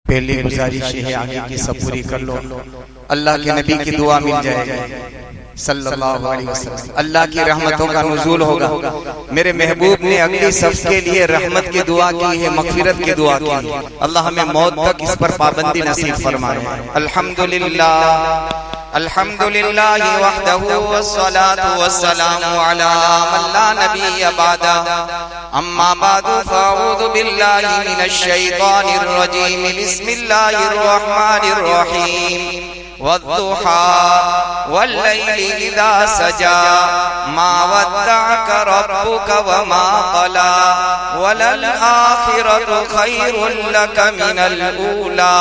पहली गुजारिश है आगे की सब पूरी कर लो। अल्लाह के नबी की दुआ मिल जाएगी सल्लल्लाहु अलैहि वसल्लम, अल्लाह की रहमतों का नुज़ूल होगा। मेरे महबूब ने अगली सफ के लिए रहमत की दुआ की है, मगफिरत की दुआ की है। अल्लाह हमें मौत तक इस पर पाबंदी नसीब फरमाए। अल्हम्दुलिल्लाह अल्हम्दुलिल्लाह वहदहु वस्सलातु वस्सलामु अला मन ला नबिय्य बअदा, अम्मा बअदु फअऊज़ु बिल्लाहि मिनश शैतानिर रजीम, बिस्मिल्लाहिर रहमानिर रहीम। वद्दुहा वल्लैलि इज़ा सजा, मा वद्दअक रब्बुक वमा क़ला, वलल आखिरतु खैरुल लक मिनल ऊला,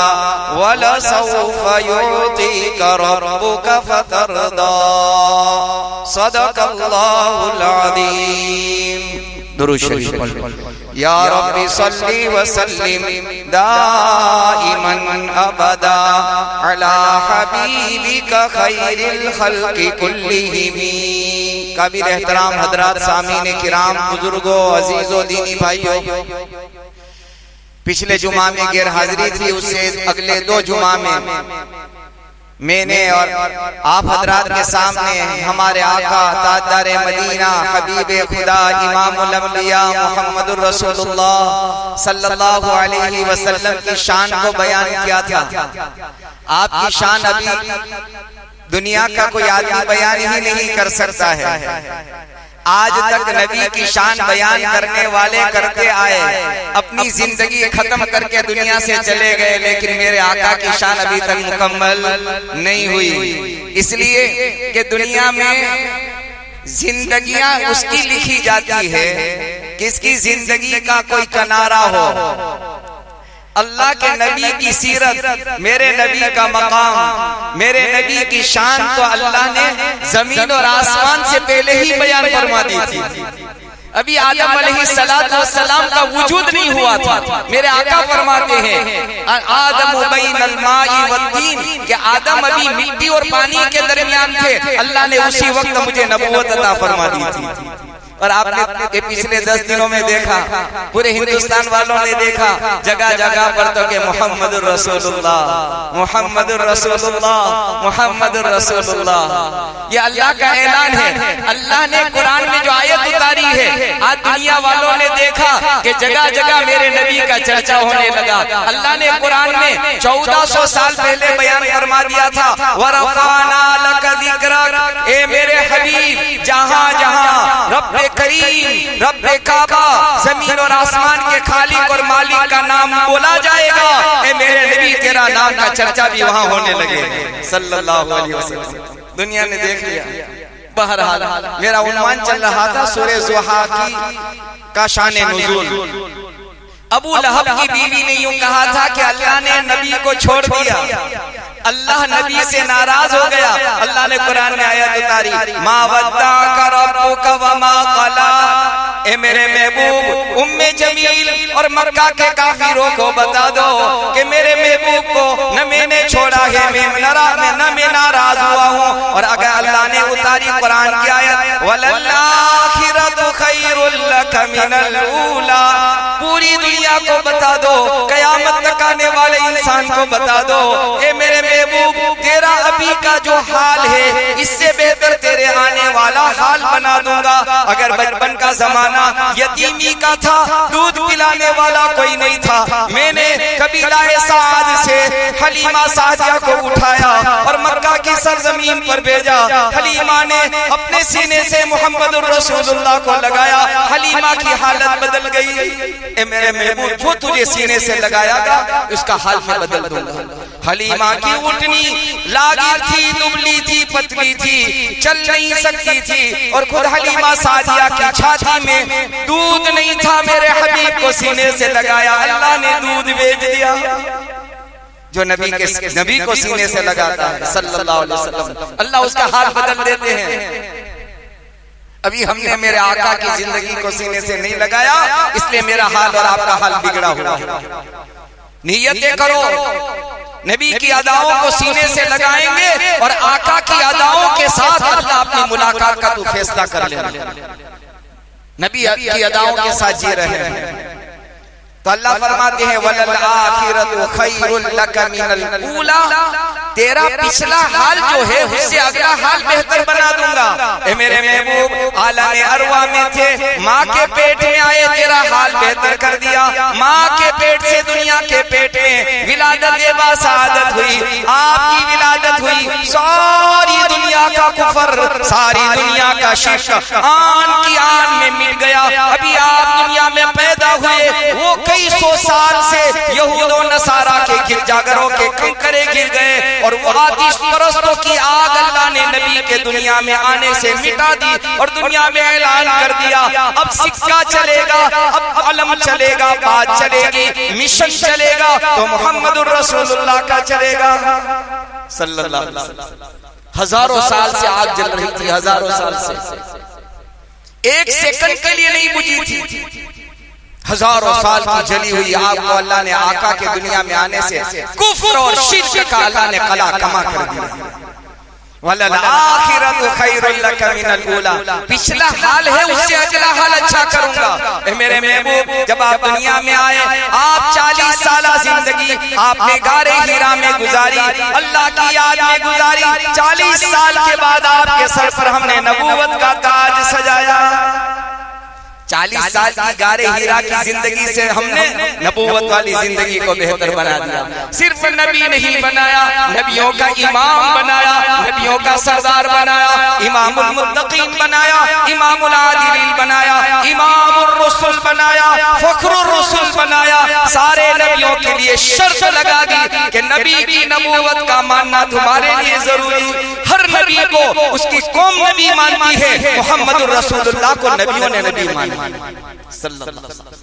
वलसौफ युअतीक रब्बुक फतरदा। सदक़ल्लाहुल अज़ीम। दुरूद शरीफ पढ़। या रब्बी सल्ली व सल्लिम दाइमन अबदा अला हबीबिका खैरिल खल्क़ि कुल्लिहिम। काबिल एहतराम हजरात, सामीन किराम, बुजुर्गों, अजीजों, दीनी भाइयों, पिछले जुमा में गैर हाजिरी थी, उससे अगले 2 जुमा में मैंने और आप हजरात के सामने हमारे आका ताजदार मदीना हबीब खुदा इमामुल अंबिया मुहम्मदुर रसूलुल्लाह सल्लल्लाहु अलैहि वसल्लम की शान को बयान किया था। आपकी शान अभी दुनिया का कोई आदमी बयान ही नहीं कर सकता है। आज तक नबी की शान बयान करने वाले करते आए, अपनी जिंदगी खत्म करके दुनिया से चले गए, लेकिन मेरे आका की शान अभी तक मुकम्मल नहीं हुई। इसलिए कि दुनिया में जिंदगियां उसकी लिखी जाती है किसकी जिंदगी का कोई किनारा हो। अल्लाह के नबी की सीरत, मेरे नबी का मकाम, मेरे नबी की शान तो अल्लाह ने जमीन और आसमान से पहले ही बयान फरमा दी थी। अभी आदम अलैहिस्सलाम का वजूद नहीं हुआ था। मेरे आका फरमाते हैं आदम बैनल माई वत्तीन, कि आदम अभी मिट्टी और पानी के दरमियान थे। अल्लाह ने उसी वक्त मुझे नबूवत अता फरमा दी थी। और आपने पिछले 10 दिनों में देखा, पूरे हिंदुस्तान वालों ने देखा, जगह जगह पर तो के मुहम्मदुर रसूलुल्लाह मुहम्मदुर रसूलुल्लाह मुहम्मदुर रसूलुल्लाह, ये अल्लाह का ऐलान है। अल्लाह ने कुरान में जो आयत उतारी है, आज दुनिया वालों ने देखा कि जगह जगह मेरे नबी का चर्चा होने लगा। अल्लाह ने कुरान में 1400 साल पहले बयान फरमा दिया था, वरफ़अना लक ज़िक्रक, ए मेरे हबीब, जहां जहां रब्बे करीम, रब्बे काबा, जमीन और आसमान के खालिक और मालिक का नाम बोला जाएगा, ए मेरे नबी तेरा नाम का चर्चा भी वहां होने लगे सल्लल्लाहु अलैहि वसल्लम। दुनिया ने देख लिया। बहरहाल मेरा उन्वान चल रहा था सूरह ज़ुहा का शान नुज़ूल। अबू लहब की बीवी ने यूं कहा था कि अल्लाह ने नबी को छोड़ दिया, अल्लाह नबी से नाराज हो गया। अल्लाह ने कुरान में आयत उतारी, मा वद्दाअक रब्बुका वमा क़ला, ए मेरे महबूब, उम्मे जमील और मक्का के काफिरों को बता दो कि मेरे महबूब को न मैंने छोड़ा है, मैं नाराज हुआ हूँ। और अगर अल्लाह ने उतारी कुरान की आयत, वलल आखिरतु खैरुल लक मिनल ऊला, पूरी दुनिया को बता दो, कयामत तक आने वाले इंसान को बता दो, ए मेरे महबूब, तेरा अभी का जो हाल है इससे बेहतर तेरे आने वाला हाल बना दूंगा। अगर बचपन का जमाना यतीमी का था, दूध पिलाने वाला कोई नहीं था, मैंने कबीला साद से हलीमा सादिया को उठाया और मक्का की सरजमीन पर भेजा। हलीमा ने अपने सीने से मुहम्मदुर रसूलुल्लाह को लगाया, हलीमा की हालत बदल गई। ए मेरे महबूब, जो तुझे सीने से लगायागा उसका हाल मैं बदल दूंगा। हलीमा की उठनी लागी थी, दुबली थी, पतली थी, चल नहीं सकती थी, और खुद हलीमा सादिया की छाती में दूध नहीं था। मेरे हबीब को सीने से लगाया, अल्लाह ने दूध भेज दिया। जो नबी को सीने से लगाता है सल्लल्लाहु अलैहि वसल्लम, अल्लाह उसका हाल बदल देते हैं। अभी हमने मेरे आका की जिंदगी को सीने से नहीं लगाया, इसलिए मेरा हाल और आपका हाल बिगड़ा हुआ है। नियतें करो, नबी की अदाओं को सीने से लगाएंगे और आका की अदाओं के साथ अल्लाह अपनी मुलाकात का तू फैसला कर ले। नबी की अदाओं के साथ जी रहे हैं। तो अल्लाह फरमाते हैं वलल आखिरतु खैरुल लक मिनल ऊला, तेरा पिछला हाल जो है उससे अगला हाल बेहतर बना दूंगा। ए मेरे महबूब आलम अरवा में थे, माँ के पेट में आए, तेरा हाल बेहतर कर दिया। माँ के पेट से दुनिया के पेट में विलादत बासादत हुई, आपकी विलादत हुई। सारी दुनिया का कुफर, सारी दुनिया का शिर्क आन की आन में मिट गया। अभी आप दुनिया में पैदा हुए, वो कई सौ साल से यहूद और नसारा के गिरजाघरों के कंकरे गिर गए और वो आतिश परस्तों की आग अल्लाह ने नबी के दुनिया में आने से मिटा दी और दुनिया में ऐलान कर दिया अब सिक्का चलेगा, अब अलम चलेगा, बात चलेगी, मिशन चलेगा तो मोहम्मदुर रसूलुल्लाह का चलेगा सल्लल्लाहु अलैहि वसल्लम। हजारों साल से आग जल रही थी, हजारों साल से, एक सेकंड के लिए नहीं बुझी थी। हजारों साल की जली हुई आग को अल्लाह ने आका के दुनिया में आने से कुफ्र और शिर्क का अल्लाह ने कला कमा कर दिया। वलल आखिरतु खैरुल लक मिनल ऊला, पिछला हाल है उससे अगला हाल अच्छा करूंगा। ए मेरे महबूब जब आप दुनिया में आए, आप 40 साल जिंदगी आपने गारे हीरा में गुजारी, अल्लाह की याद में गुजारी। 40 साल के बाद आपके सर पर हमने नबूवत का ताज सजाया। 40 साल की गारे हीरा की जिंदगी से हमने नबूवत वाली जिंदगी को बेहतर बना दिया। सिर्फ नबी नहीं बनाया, नबियों का इमाम बनाया, नबियों का सरदार बनाया, इमामुल मुत्तकीन बनाया, इमामुल आदिलीन बनाया, इमामुर रसूल बनाया, फखरुर रसूल बनाया। सारे नबियों के लिए शर्त लगा दी कि नबी की नबूवत का मानना तुम्हारे लिए जरूरी। हर नबी को उसकी कौम नबी मानती है, मोहम्मदुर रसूलुल्लाह को नबियों ने नबी माना सल्लल्लाहु अलैहि वसल्लम।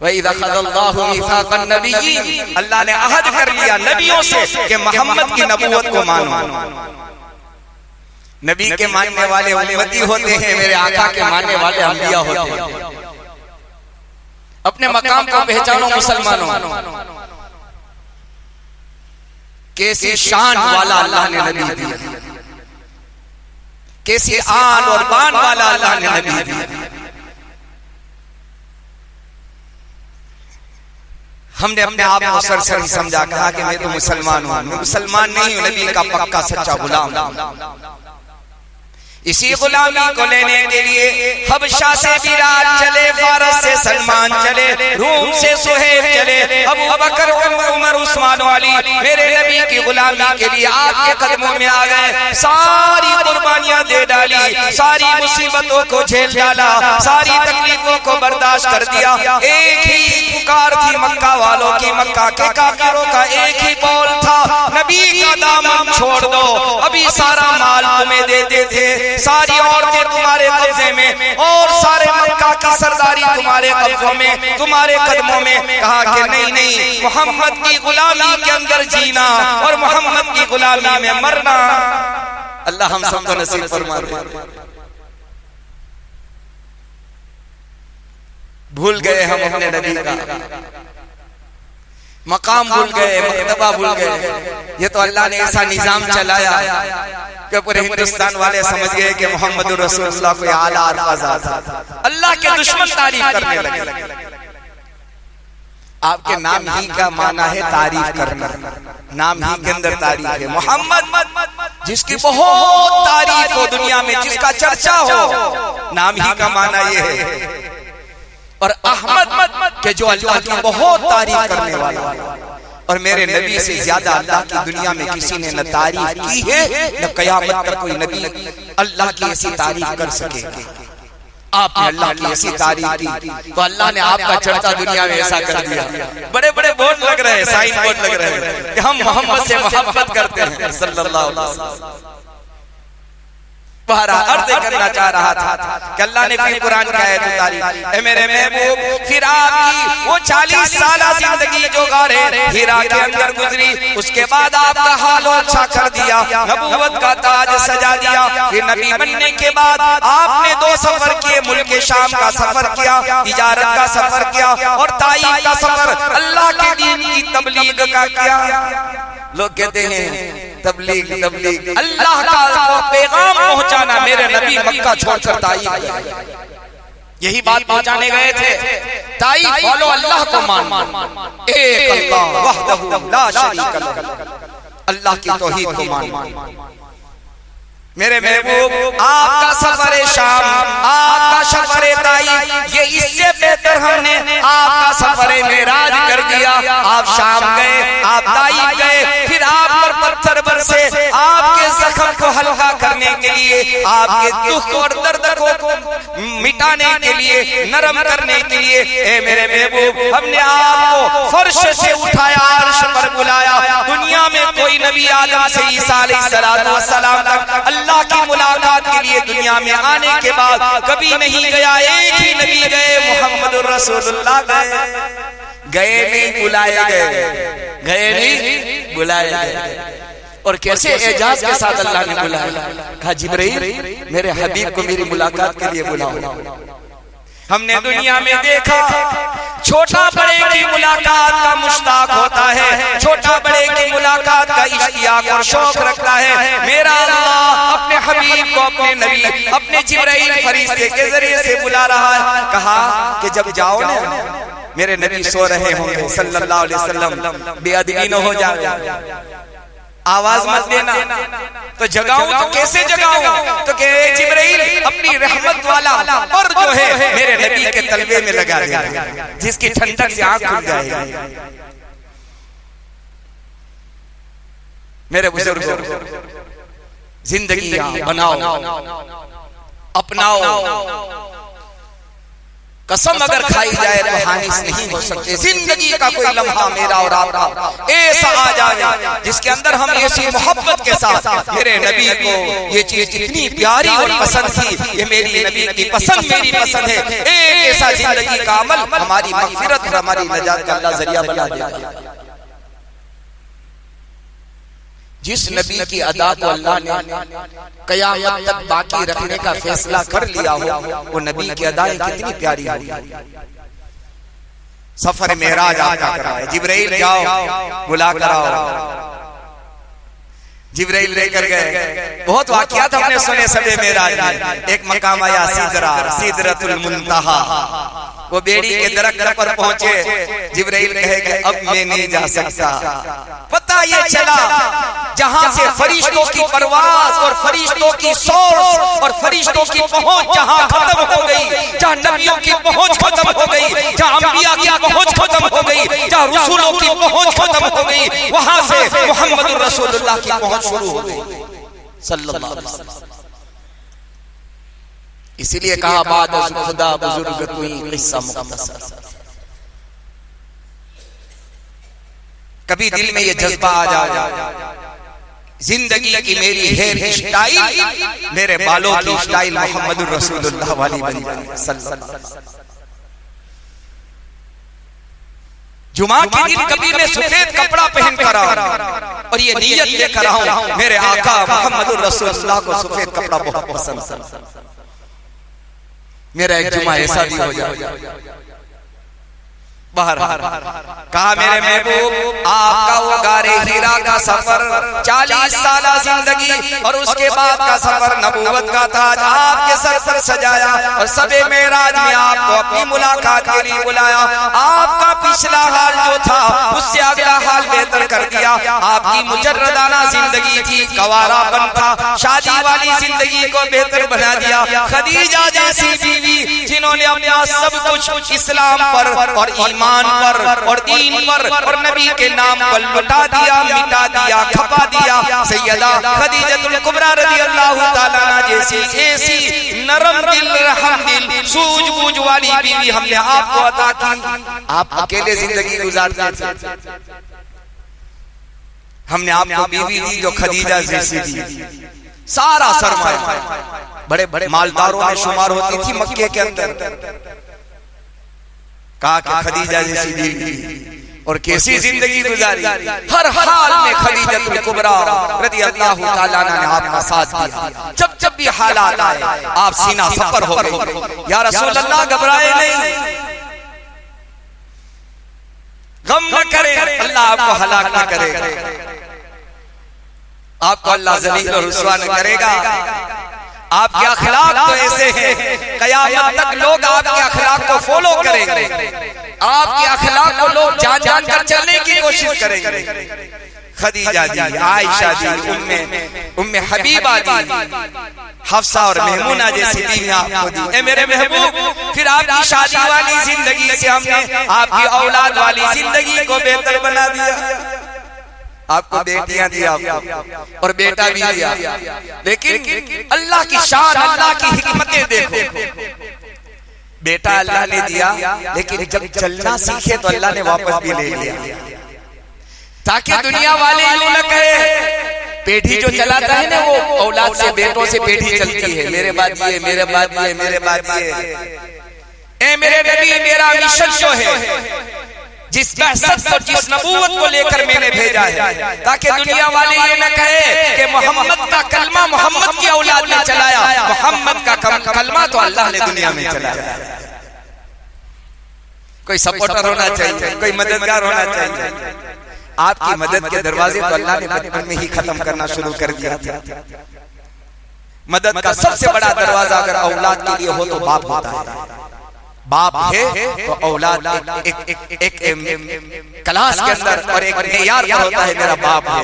वइज़ अख़ज़ल्लाहु मीसाक़न नबिय्यीन, अल्लाह ने अहद कर लिया नबियों से कि मोहम्मद की नबूवत को मानो। नबी के मानने वाले उम्मती होते हैं, मेरे आका के मानने वाले अंबिया होते हैं। अपने मकाम को पहचानो मुसलमानों, कैसी शान वाला अल्लाह ने नबी दिया, कैसी आन और बान वाला अल्लाह ने नबी दिया। हमने अपने आप को सरसरी समझा, कहा कि मैं तो मुसलमान हूं। मैं मुसलमान नहीं हूं, नबी का पक्का सच्चा गुलाम। इसी गुलामी को लेने के लिए हबशा से बिलाल चले, फारस से सलमान चले, रूम से सुहेब चले, अबू बकर, उमर, उस्मान वाली मेरे नबी की गुलामी के लिए आपके कदमों में आ गए। सारी कुर्बानियां दे डाली, सारी मुसीबतों को झेल डाला, सारी तकलीफों को बर्दाश्त कर दिया। एक ही पुकार थी मक्का वालों की, मक्का के काफिरों का एक ही कौल था, नबी का दामन छोड़ दो, अभी सारा माल तुम्हें दे देते, सारी औरतें तुम्हारे कब्जे में और सारे मक्का की सरदारी तुम्हारे कब्जों में, तुम्हारे कदमों में। कहा कि नहीं नहीं, मोहम्मद की गुलामी के अंदर जीना और मोहम्मद की गुलामी में मरना। अल्लाह हम सबको नसीब फरमा दे। भूल गए हम अपने नबी का मकाम, भूल गए मर्तबा, भूल गए। ये तो अल्लाह ने ऐसा निजाम चलाया कि पूरे हिंदुस्तान वाले समझ गए कि मोहम्मद रसूलुल्लाह कोई आला अल्फाज़ था। अल्लाह के दुश्मन तारीफ करने लगे। आपके नाम ही का माना है तारीफ करना, नाम ही के अंदर तारीफ है। मोहम्मद जिसकी बहुत तारीफ हो दुनिया में, जिसका चर्चा हो, नाम ही का माना ये है। और अहमद के जो अल्लाह की बहुत तारीफ करने वाला। और मेरे नबी से ज्यादा अल्लाह की दुनिया में किसी ने न तारीफ की है, न कयामत तक कोई नबी अल्लाह की ऐसी तारीफ कर सके। आपने अल्लाह की ऐसी तारीफ की तो अल्लाह ने आपका चर्चा दुनिया में ऐसा कर दिया। बड़े बड़े बोर्ड लग रहे हैं, साइन बोर्ड लग रहे हैं कि हम मोहम्मद से मोहब्बत करते हैं सल्लल्लाहु अलैहि वसल्लम। अर्ज करना चाह रहा था कि अल्लाह ने फिर कुरान की आयत उतारी, ऐ मेरे महबूब फिर आपकी वो 40 साल जिंदगी जो गारे हीरा के अंदर गुजरी, उसके बाद आपका हाल अच्छा कर दिया, नबूवत का ताज सजा दिया। फिर नबी बनने के बाद आपने 2 सफर किए, मुल्क शाम का सफर किया, तिजारत का सफर किया और ताइफ का सफर अल्लाह के दीन की तबलीग का किया। लोग कहते हैं तबलीग तबलीग, अल्लाह का पैगाम पहुंचाना। मेरे नबी मक्का छोड़कर ताइफ गए, यही बात पहुंचाने गए थे। ताई फॉलो अल्लाह को मान, एक अल्लाह वहदहु ला शरीक लहू, अल्लाह की तौहीद को मान। मेरे महबूब आपका सफर शाम, आपका सफर ताई, ये इससे बेहतर हमने आपका सफर मेराज कर दिया। आप शाम गए, आप ताई गए, फिर आप पर पत्थर बरसे आपके जख्म को हल्का करने के लिए, आपके दुख और दर्द को मिटाने के लिए, नरम करने के लिए। ए मेरे महबूब, हमने आपको फर्श से उठाया, अर्श पर बुलाया। दुनिया में कोई नबी आदम से ईसा अलैहिस्सलाम तक अल्लाह की मुलाकात के लिए दुनिया में आने के बाद कभी नहीं गया। एक ही नबी गए, मुहम्मदुर रसूलुल्लाह गए नहीं बुलाए गए, गए नहीं बुलाए गए। और कैसे एजाज के साथ अल्लाह ने बुलाया। कहा जिब्राइल मेरे हबीब को मेरी मुलाकात के लिए बुलाओ। हमने दुनिया में देखा छोटा बड़े की मुलाकात का मुश्ताक होता है, छोटा बड़े की मुलाकात का इश्तियाक और शौक रखता है। मेरा अल्लाह अपने हबीब को, अपने नबी, अपने जिब्राइल फरिश्ते के जरिए से बुला रहा है। कहा कि जब जाओ ना, मेरे नबी सो रहे होंगे सल्लल्लाहु अलैहि वसल्लम, बेअदबी न हो जाए, आवाज मत देना। तो जगाऊं तो कैसे जगाऊं? तो कहे जिब्राइल अपनी रहमत वाला पर जो है मेरे नबी के तलवे में लगा दे, जिसकी ठंडक से आंख खुल जाएगी। मेरे बुजुर्गों, जिंदगी बनाओ, अपनाओ। कसम अगर खाई जाए तो हानि नहीं हो सकती। जिंदगी का कोई लम्हा मेरा और आपका ऐसा आ जाए जिसके अंदर हम ऐसी मोहब्बत के साथ मेरे नबी को ये चीज इतनी प्यारी और पसंद थी, ये मेरी नबी की पसंद मेरी पसंद है। एक ऐसा जिंदगी का अमल हमारी मग़फ़िरत और हमारी नजात का अल्लाह जरिया बना देगा। जिस नबी की अदा को अल्लाह ने कयामत तक बाकी रखने का फैसला कर लिया हो, वो नबी की अदाएं कितनी प्यारी होगी। सफर मेराज आपका कराए, जिब्राइल जाओ बुला कर आओ। जिब्राइल लेकर गए। बहुत वाक़ियात हमने सुने सबे मेराज में। एक मकाम आया सिदरतुल मुंतहा, वो बेड़ी के दरख्त पर पहुंचे। जिब्राइल कहे कि अब मैं नहीं जा सकता। पता ये चला जहां से फरिश्तों की परवाज़ और फरिश्तों की सोच और फरिश्तों की पहुंच जहां खत्म हो गई, जहां नबियों की पहुंच खत्म हो गई, जहां अंबिया की पहुंच खत्म हो गई, जहां रसूलों की पहुंच खत्म हो गई, वहां से मुहम्मदुर रसूलुल्लाह की पहुंच शुरू हो गई सल्लल्लाहु अलैहि वसल्लम। इसीलिए कहा बाद खुदा बुजुर्ग कोई किस्सा मुख्तसर। कभी दिल में ये जज्बा आ जाए, जिंदगी की मेरी हेयर स्टाइल, मेरे बालों की स्टाइल मुहम्मदुर रसूलुल्लाह वाली बनी सल्लल्लाहु अलैहि वसल्लम। जुमा के दिन कभी मैं सफेद कपड़ा पहन कर आऊं और ये नियत लेकर आऊं मेरे आका मुहम्मदुर रसूलुल्लाह को सफेद कपड़ा बहुत पसंद। मेरा एक जुमा ऐसा भी हो जाए। बाहर कहा मेरे महबूब आपका वो गारे हीरा का सफर 40 साल जिंदगी और उसके बाद का सफर नबूवत का ताज आपके सर पर सजाया और सबे मेराज में आपको अपनी मुलाकात के लिए बुलाया। आपका पिछला हाल जो था उससे अगला हाल बेहतर कर दिया। आपकी मुजर्रदाना जिंदगी थी, कवारापन था, शादी वाली जिंदगी को बेहतर बना दिया। खदीजा जैसी बीवी जिन्होंने अपना सब कुछ इस्लाम पर और ईमान पर और दीन पर और नबी के नाम पर लुटा दिया, मिटा दिया, खपा दिया। सैयदा खदीजतुल कुबरा रज़ियल्लाहु ताला अन्हा जैसी ऐसी नरम दिल, रहम दिल, सूझबूझ वाली बीवी हमने आपको अता की। आप अकेले जिंदगी गुजारते थे, हमने आपको बीवी दी जो खदीजा जैसी दी। सारा सरमाया बड़े बड़े मालदारों में शुमार होती थी मक्के के अंदर। कहा कि खदीजा जैसी बीवी और कैसी जिंदगी गुजारी। हर हाल में खदीजतुल कुबरा रज़ियल्लाहु ताला अन्हा ने आपका साथ दिया। जब जब भी हालात आए आप सीना सफर हो गए। या रसूल अल्लाह घबराए नहीं, गम न करें, अल्लाह आपको हलाक न करेगा, आपको अल्लाह ज़लील और रुसवा न करेगा। आपके अखलाक तो ऐसे हैं, कयामत तक लोग आपके अखलाक को फॉलो करेंगे, आपके अखलाक को लोग जान जान कर चलने की कोशिश करेंगे। खदीजा दी, आयशा दी, उम्मे हबीबा दी, हफ्सा और मेहमूना जैसी बीवियां आपको दी। ए मेरे महबूब, फिर आपकी शादी वाली जिंदगी से हमने आपकी औलाद वाली जिंदगी को बेहतर बना दिया। आपको बेटियां दिया और बेटा भी दिया, लेकिन अल्लाह की शान, अल्लाह की हिकमतें देखो। बेटा अल्लाह ने दिया, लेकिन जब चलना सीखे तो अल्लाह ने वापस भी ले लिया, ताकि दुनिया वाले यूं न कहे। पेढ़ी जो चलाता है ना, वो औलाद से, बेटों से पेढ़ी चलती है, मेरे बाद ये, मेरे बाद ये, मेरे बाद ये। ए मेरे नबी, मेरा मिशन जो है, जिस बहसत और जिस नबूवत को लेकर मैंने भेजा है, ताकि दुनिया वाले ये न कहे कि मोहम्मद का कलमा मोहम्मद की औलाद ने चलाया, मोहम्मद का कलमा तो अल्लाह ने दुनिया में चलाया। कोई सपोर्टर होना चाहिए, कोई मददगार होना चाहिए। आपकी मदद के दरवाजे तो अल्लाह ने बचपन में ही खत्म करना शुरू कर दिया था। मदद का सबसे बड़ा दरवाजा अगर औलाद के लिए हो तो बाप होता है। बाप है तो औलाद एक क्लास के अंदर और एक मेयार पर होता है, मेरा बाप है।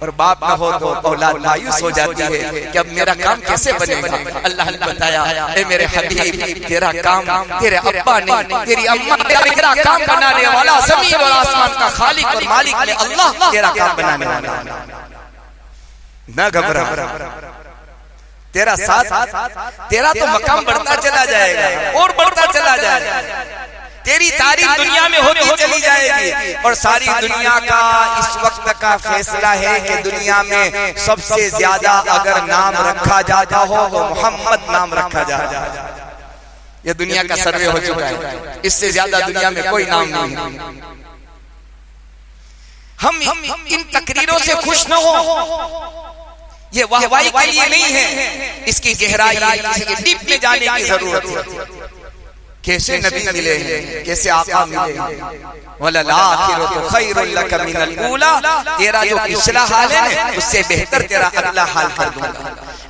और बाप न हो तो औलाद मायूस हो जाती है कि अब मेरा काम कैसे बनेगा। अल्लाह ने बताया, ए मेरे हबीब, तेरा काम तेरे अब्बा ने, तेरी अम्मा, तेरा काम बनाने वाला ज़मीन और आसमान का खालिक और मालिक ने अल्लाह तेरा काम बनाने वाला। न घबरा, तेरा साथ, तेरा तो मकाम बढ़ता चला जाएगा और बढ़ता चला जाएगा। तेरी तारीफ दुनिया में होती चली जाएगी। और सारी दुनिया का इस वक्त का फैसला है कि दुनिया में सबसे ज्यादा अगर नाम रखा जाता हो वो मोहम्मद नाम रखा जाता है। ये दुनिया का सर्वे हो चुका है, इससे ज्यादा दुनिया में कोई नाम नहीं है। हम इन तकरीरों से खुश न हो, ये वाहवाही के लिए नहीं है, इसकी गहराई, इसकी डीप में जाने की जरूरत है। कैसे नबी मिले हैं, कैसे आका मिले हैं। वलल आखिरतु खैरुल लक मिनल ऊला, तेरा जो पिछला हाल है ना, उससे बेहतर तेरा अगला हाल कर दूंगा।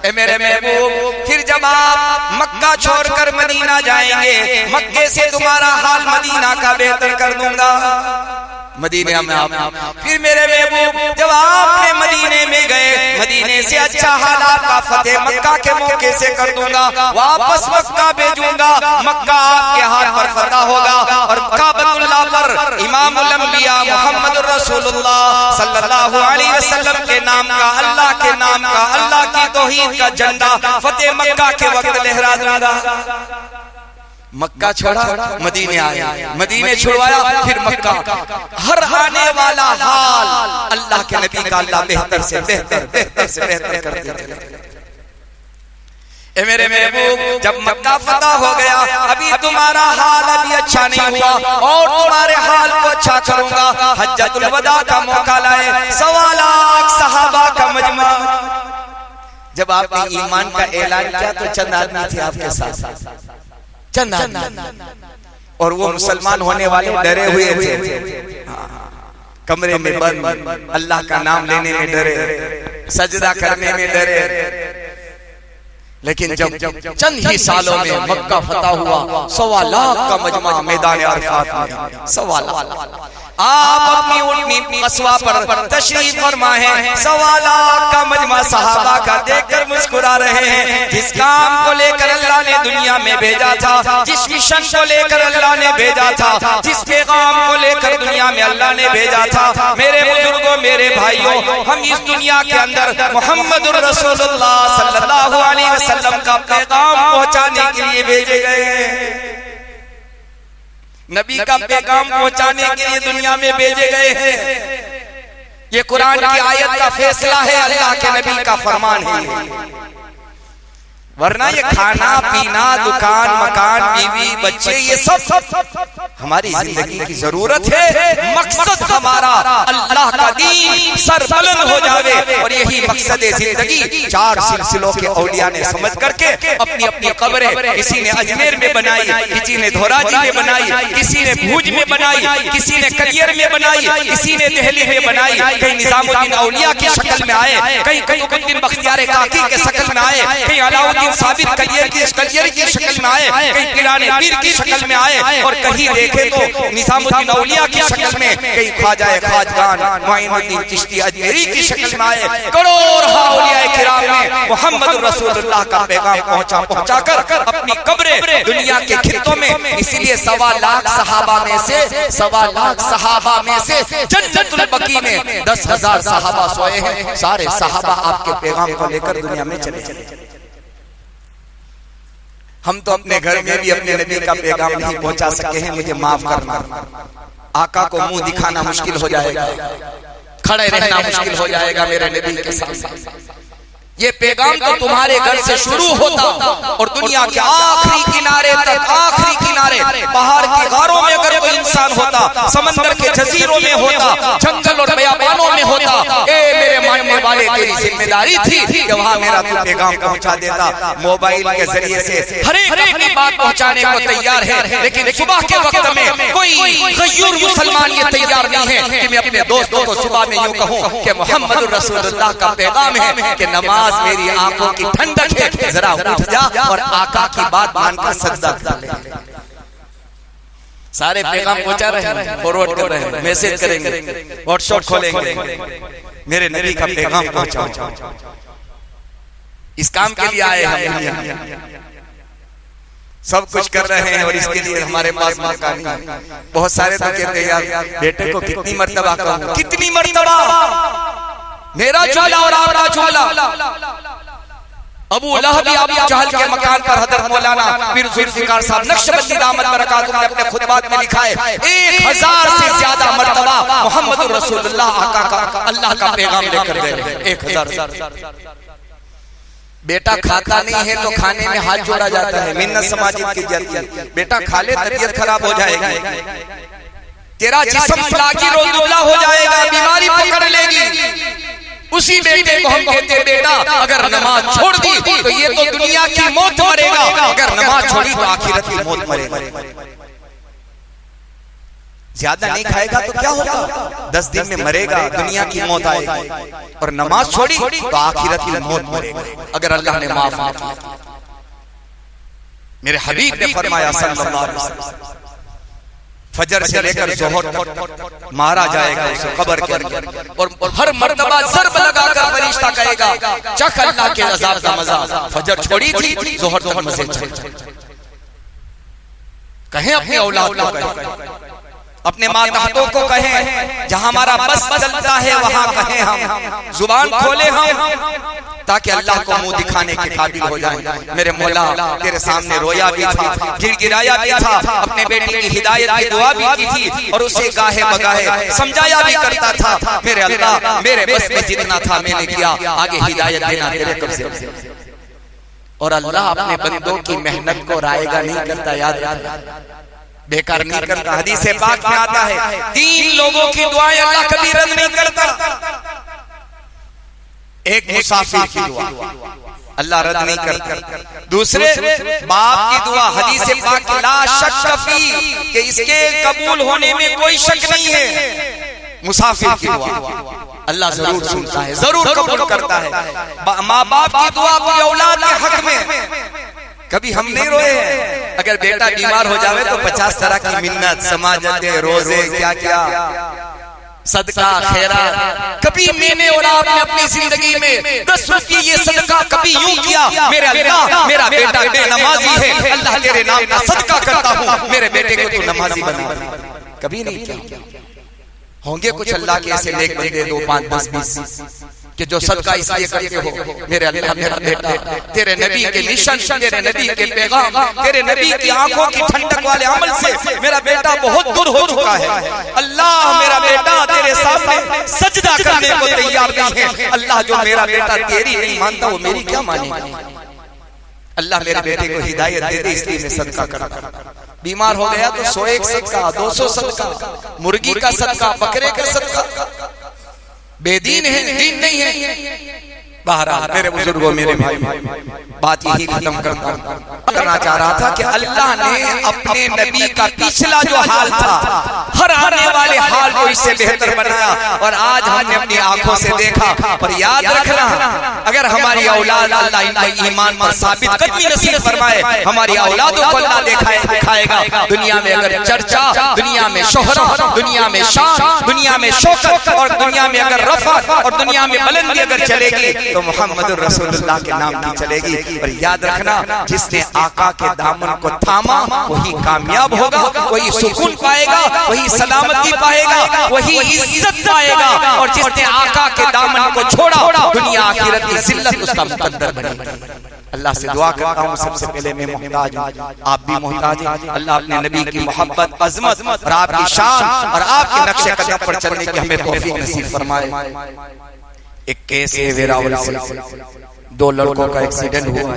ए मेरे महबूब, फिर जब आप मक्का छोड़कर मदीना जाएंगे, मक्के से तुम्हारा हाल मदीना का बेहतर कर दूंगा। मदीने में आप, फिर मेरे महबूब जब आपने मदीने में गए, मदीने से अच्छा हाल आपका फतेह मक्का के मौके से कर दूंगा, वापस मक्का भेजूंगा, मक्का आपके हाथ पर फतह होगा और काबतुल्लाह पर इमामुल अंबिया मुहम्मदुर रसूलुल्लाह सल्लल्लाहु अलैहि वसल्लम के नाम का, अल्लाह के नाम का, अल्लाह की तौहीद का झंडा फतेह मक्का के वक्त लहरा दूंगा। मक्का छोड़ा, मदीने आए, मदीने छुड़वाया, फिर मक्का। हर आने वाला हाल अल्लाह के नबी का अल्लाह बेहतर से बेहतर, बेहतर से बेहतर करते चले। ए मेरे महबूब, जब मक्का फतह हो गया, अभी तुम्हारा हाल अभी अच्छा नहीं हुआ और तुम्हारे हाल को अच्छा करूंगा। हज्जतुल वदा का मौका लाए, 1.25 लाख सहाबा का मजमा। जब आपने ईमान का ऐलान किया तो चंद आदमी थे आपके साथ, चंद आदमी, और वो मुसलमान होने वाले डरे हुए थे, कमरे में बंद, अल्लाह का नाम लेने में डरे, सजदा करने में डरे। लेकिन जब चंद ही सालों में मक्का फतह हुआ, 1.25 लाख का मजमा मैदान अरफात में, 1.25 लाख। आप अपनी ऊँटनी कस्बा पर तशरीफ फरमा है, 1.25 लाख का मजमा सहाबा का देखकर मुस्कुरा रहे हैं। जिस काम को लेकर अल्लाह ने दुनिया में भेजा था, जिस मिशन को लेकर अल्लाह ने भेजा था, जिस पैगाम को लेकर दुनिया में अल्लाह ने भेजा था, मेरे बुजुर्गों, मेरे भाइयों, हम इस दुनिया के अंदर मुहम्मदुर रसूलुल्लाह सल्लल्लाहु अलैहि वसल्लम का पैगाम पहुंचाने के लिए भेजे गए हैं। नबी का पैगाम पहुंचाने के लिए दुनिया में भेजे गए हैं। ये कुरान की आयत का फैसला है, अल्लाह के नबी का फरमान है। वरना ये खाना पीना, दुकान मकान, बीवी बच्चे, ये सब हमारी जिंदगी की जरूरत है। मकसद हमारा अल्लाह का दीन, सर बुलंद हो जावे। और यही मकसद जिंदगी। 4 सिलसिलों के औलिया ने समझ करके अपनी अपनी कब्रें, किसी ने अजमेर में बनाई, किसी ने धोराजी में बनाई, किसी ने भूज में बनाई, किसी ने कलियर में बनाई, किसी ने दिल्ली में बनाई। कहीं निजामुद्दीन औलिया की शक्ल में आए, कहीं कुतुबुद्दीन बख्तियार काकी के शक्ल में आए, कहीं अलाउद्दीन साबिर कलियर की शक्ल में आए, कहीं पिराने पीर की शक्ल में आए, और कहीं देखे तो निजामुद्दीन औलिया की शक्ल में, कहीं ख्वाजा खाजगान मोइनुद्दीन चिश्ती अजमेरी की शक्ल में आए। करोड़ औलिया किराम ने मोहम्मद रसूलुल्लाह का पैगाम पहुंचाकर अपनी कब्रें दुनिया के खित्तों में, इसीलिए 1.25 लाख सहाबा में से 1.25 लाख सहाबा में से जन्नतुल बकी में 10,000 सहाबा सोए हैं। सारे सहाबा आपके पैगाम को लेकर दुनिया में चले चले। हम तो अपने घर में भी अपने नबी का पैगाम नहीं पहुंचा सके हैं, मुझे माफ करना। आका को मुंह दिखाना मुश्किल हो जाएगा, खड़े रहना मुश्किल हो जाएगा मेरे नबी के सामने। ये पैगाम तो तुम्हारे घर से शुरू होता और दुनिया के आखिरी किनारे तक, आखिरी किनारे, पहाड़ की गारों में अगर कोई इंसान होता, समंदर के जजीरों में होता, जंगल और बयाबानों में होता, ए मेरे मानने वाले, तेरी जिम्मेदारी थी कि वहां मेरा तू पैगाम पहुंचा देता। मोबाइल के जरिए से हर एक अपनी बात पहुंचाने को तैयार है, लेकिन सुबह के वक्त में कोई गयूर मुसलमान ये तैयार नहीं है कि मैं अपने दोस्तों को सुबह में यूं कहूं कि मोहम्मद रसूलुल्लाह का पैगाम है कि नमाज मेरी आंखों की ठंडक है, जरा उठ जा और आका की बात मानकर सजदा कर ले। सारे पैगाम पहुंचा रहे हैं, फॉरवर्ड कर रहे हैं, मैसेज करेंगे, व्हाट्सएप खोलेंगे, मेरे नबी का पैगाम पहुंचाओ। इस काम के लिए आए हम, सब कुछ कर रहे हैं और इसके लिए हमारे पास मौका नहीं। बहुत सारे तो कहते हैं यार बेटे को कितनी मर्तबा कहूं, कितनी मर्तबा मेरा चोला और आपका चोला। अबू लहब भी अबू जहल के मकान पर हजरत मौलाना पीर जुल्फिकार साहब नक्शबंदी दामत बरकातुहू ने अपने खुतबात में लिखा है 1000 से ज्यादा मर्तबा मोहम्मद रसूलुल्लाह आका का अल्लाह का पैगाम लेकर गए। 1000। बेटा खाता नहीं है तो खाने में हाथ जोड़ा जाता है, मिन्नत समाजित की जाती है। बेटा खा ले तबीयत खराब हो जाएगी, तेरा जिस्म फलाकी रोजुल्ला हो जाएगा, बीमारी पकड़ लेगी। उसी बेटे को हम कहते हैं बेटा अगर नमाज छोड़ दी तो ये तो दुनिया की मौत मरेगा, अगर नमाज छोड़ी तो आखिरत की मौत मरेगा। ज्यादा नहीं खाएगा तो क्या होगा, 10 दिन में मरेगा, दुनिया की मौत आएगी। और नमाज छोड़ी तो आखिरत की मौत मरेगा अगर अल्लाह ने माफ किया। मेरे हबीब ने फरमाया सल्लल्लाहु अलैहि वसल्लम, फजर से लेकर जोहर तक मारा जाएगा उसे कब्र के अंदर, और हर मर्तबा ज़र्ब लगाकर फरिश्ता कहेगा चख अल्लाह के अज़ाब का मजा। फजर छोड़ी थी, जोहर तक मजे चख। कहें अपने औलाद को, कहें अपने माताओं को, कहें जहां हमारा बस चलता है वहां कहें हम, जुबान खोले हम, ताकि अल्लाह को मुंह दिखाने के काबिल हो जाए। मेरे मौला तेरे सामने रोया भी था, गिड़गिड़ाया भी था, अपने बेटे की हिदायत की दुआ भी की थी और उसे गाहे बगाहे समझाया भी करता था। मेरे अल्लाह मेरे बस में जितना था मैंने किया, आगे हिदायत देना तेरे कब्जे में। और अल्लाह अपने बंदों की मेहनत को रायगा नहीं करता, याद बेकार नहीं करता। हदीस पाक में आता है 3 लोगों की दुआएं अल्लाह कभी रद्द नहीं करता। एक मुसाफिर की दुआ अल्लाह रद्द नहीं करता, दूसरे बाप की दुआ, हदीस पाक ला शक फी कि इसके कबूल होने में कोई शक नहीं है। मुसाफिर की दुआ अल्लाह जरूर सुनता है, जरूर कबूल करता है। माँ बाप की दुआ अपनी औलाद के हक में कभी हम नहीं रोए हैं। अगर बेटा बीमार हो जावे तो 50 तरह की मिन्नत, समाजते, रोजे, क्या क्या, सदका खैरा। कभी मैंने और आपने अपनी जिंदगी में 10 रुपये ये सदका कभी यूं किया, मेरे अल्लाह मेरा बेटा बेनमाजी है, अल्लाह तेरे नाम का सदका करता हूँ, मेरे बेटे को तू नमाजी बना, कभी नहीं किया। होंगे कुछ अल्लाह के ऐसे नेक बंदे 2, 5, 10, 20 कि जो सदका इसलिए करते हो मेरे अल्लाह मेरा बेटा तेरे नबी के निशान, तेरे नबी के पैगाम, तेरे नबी की आंखों की ठंडक वाले अमल से मेरा बेटा बहुत दूर हो चुका है। अल्लाह मेरा बेटा तेरे सामने सजदा करने को तैयार नहीं है। अल्लाह जो मेरा बेटा तेरी नहीं मानता वो मेरी क्या मानेगा। अल्लाह मेरे बेटे को हिदायत दे दे, इसलिए मैं सदका करता। बीमार हो गया तो 101 सदका, 200 सदका, मुर्गी का सदका, बकरे का सदका, बेदीन है, दीन नहीं है। बहरहाल मेरे बुजुर्गों, मेरे भाई, बात यही खत्म करना चाह रहा था कि अल्लाह ने अपने नबी का पिछला जो हाल था, हर आने वाले हाल को इससे बेहतर बनाया, और आज हमने अपनी आंखों से देखा। और याद रखना, अगर हमारी औलाद अल्लाह इनको ईमान पर साबित कदमी नसीब फरमाए, हमारी औलादों को अल्लाह दिखाएगा। दुनिया में अगर चर्चा, दुनिया में शोहरत, दुनिया में शान, दुनिया में शौकत, और दुनिया में अगर रफ़अत और दुनिया में बुलंदी अगर चलेगी तो मोहम्मद रसूलुल्लाह के नाम की चलेगी। और याद रखना, जिसने आका के दामन को थामा वही कामयाब होगा, वही सुकून पाएगा, वही सलामती पाएगा, वही इज्जत पाएगा। और जिसने आका के दामन को छोड़ा, दुनिया आखिरत की जिल्लत उसका मुकद्दर बनेगी। अल्लाह से दुआ करता हूँ, सबसे पहले मैं मोहताज हूँ, आप भी मोहताज हैं। अल्लाह अपने नबी की मोहब्बत, अजमत और आपकी शान और आपके नक्शे कदम पर चलने की हमें तौफीक नसीब फरमाए। एक केस है वेरावल से, 2 लड़कों का एक्सीडेंट हुआ।